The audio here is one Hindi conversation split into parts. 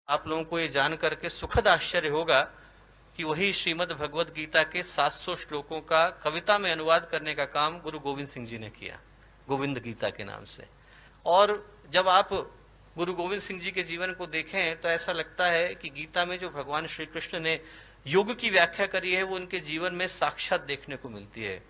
आप लोगों को ये जान करके सुखद आश्चर्य होगा कि वही श्रीमद् भगवद गीता के 700 श्लोकों का कविता में अनुवाद करने का काम गुरु गोविंद सिंह जी ने किया, गोविंद गीता के नाम से। और जब आप गुरु गोविंद सिंह जी के जीवन को देखें तो ऐसा लगता है कि गीता में जो भगवान श्री कृष्ण ने योग की व्याख्या करी है वो उनके जीवन में साक्षात देखने को मिलती है।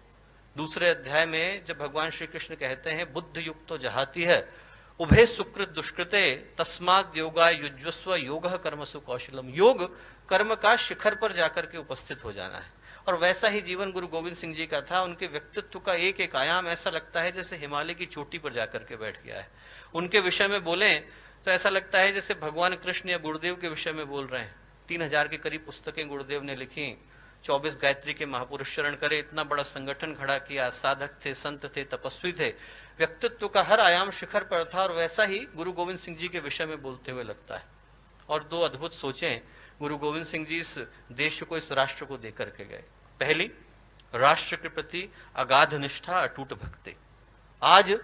दूसरे अध्याय में जब भगवान श्री कृष्ण कहते हैं बुद्ध युक्त तो जहाती है उभे सुकृत दुष्कृते तस्माद योगा युज्वस्व योग कर्मसु कौशलम। योग कर्म का शिखर पर जाकर के उपस्थित हो जाना है। और वैसा ही जीवन गुरु गोविंद सिंह जी का था। उनके व्यक्तित्व का एक एक आयाम ऐसा लगता है जैसे हिमालय की चोटी पर जाकर के बैठ गया है। उनके विषय में बोले तो ऐसा लगता है जैसे भगवान कृष्ण या गुरुदेव के विषय में बोल रहे हैं। 3000 के करीब पुस्तकें गुरुदेव ने लिखी, 24 गायत्री के महापुरुष चरण करे, इतना बड़ा संगठन खड़ा किया, साधक थे, संत थे, तपस्वी थे। व्यक्तित्व का हर आयाम शिखर पर था। और वैसा ही गुरु गोविंद सिंह जी के विषय में बोलते हुए लगता है। और दो अद्भुत सोचें गुरु गोविंद सिंह जी इस देश को, इस राष्ट्र को देकर के गए। पहली, राष्ट्र के प्रति अगाध निष्ठा, अटूट भक्ति। आज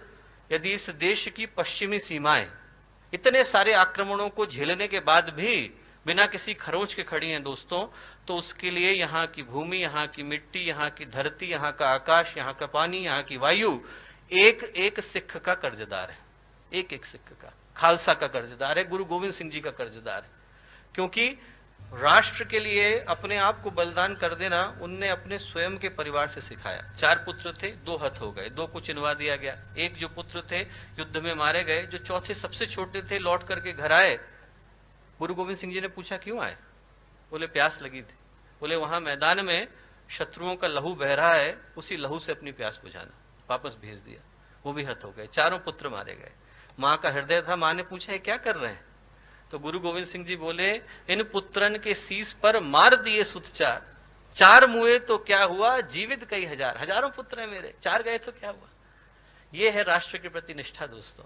यदि इस देश की पश्चिमी सीमाएं इतने सारे आक्रमणों को झेलने के बाद भी बिना किसी खरोंच के खड़ी हैं दोस्तों, तो उसके लिए यहाँ की भूमि, यहाँ की मिट्टी, यहाँ की धरती, यहाँ का आकाश, यहाँ का पानी, यहाँ की वायु एक एक सिख का कर्जदार है। एक एक सिख का, खालसा का कर्जदार है, गुरु गोविंद सिंह जी का कर्जदार है। क्योंकि राष्ट्र के लिए अपने आप को बलिदान कर देना उनने अपने स्वयं के परिवार से सिखाया। 4 पुत्र थे, 2 हत हो गए, 2 को चिनवा दिया गया। एक जो पुत्र थे युद्ध में मारे गए। जो चौथे सबसे छोटे थे लौट करके घर आए। गुरु गोविंद सिंह जी ने पूछा क्यों आए? बोले प्यास लगी थी। बोले वहां मैदान में शत्रुओं का लहू बह रहा है, उसी लहू से अपनी प्यास बुझाना। वापस भेज दिया। वो भी हत हो गए। 4 पुत्र मारे गए। मां का हृदय था। मां ने पूछा क्या कर रहे हैं? तो गुरु गोविंद सिंह जी बोले इन पुत्रन के शीस पर मार दिए सुत 4। 4 मुए तो क्या हुआ, जीवित कई हजार। हजारों पुत्र है मेरे, 4 गए तो क्या हुआ। ये है राष्ट्र के प्रति निष्ठा दोस्तों।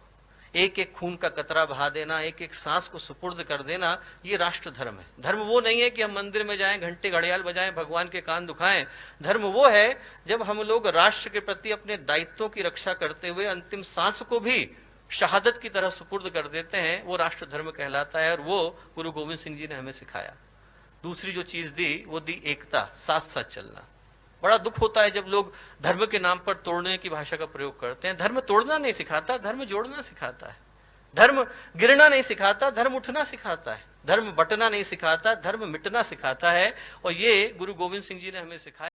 एक एक खून का कतरा बहा देना, एक एक सांस को सुपुर्द कर देना, ये राष्ट्र धर्म है। धर्म वो नहीं है कि हम मंदिर में जाएं, घंटे घड़ियाल बजाएं, भगवान के कान दुखाएं। धर्म वो है जब हम लोग राष्ट्र के प्रति अपने दायित्वों की रक्षा करते हुए अंतिम सांस को भी शहादत की तरह सुपुर्द कर देते हैं। वो राष्ट्र धर्म कहलाता है। और वो गुरु गोविंद सिंह जी ने हमें सिखाया। दूसरी जो चीज दी वो दी एकता, साथ साथ चलना। बड़ा दुख होता है जब लोग धर्म के नाम पर तोड़ने की भाषा का प्रयोग करते हैं। धर्म तोड़ना नहीं सिखाता, धर्म जोड़ना सिखाता है। धर्म गिरना नहीं सिखाता, धर्म उठना सिखाता है। धर्म बटना नहीं सिखाता, धर्म मिटना सिखाता है। और ये गुरु गोविंद सिंह जी ने हमें सिखाया।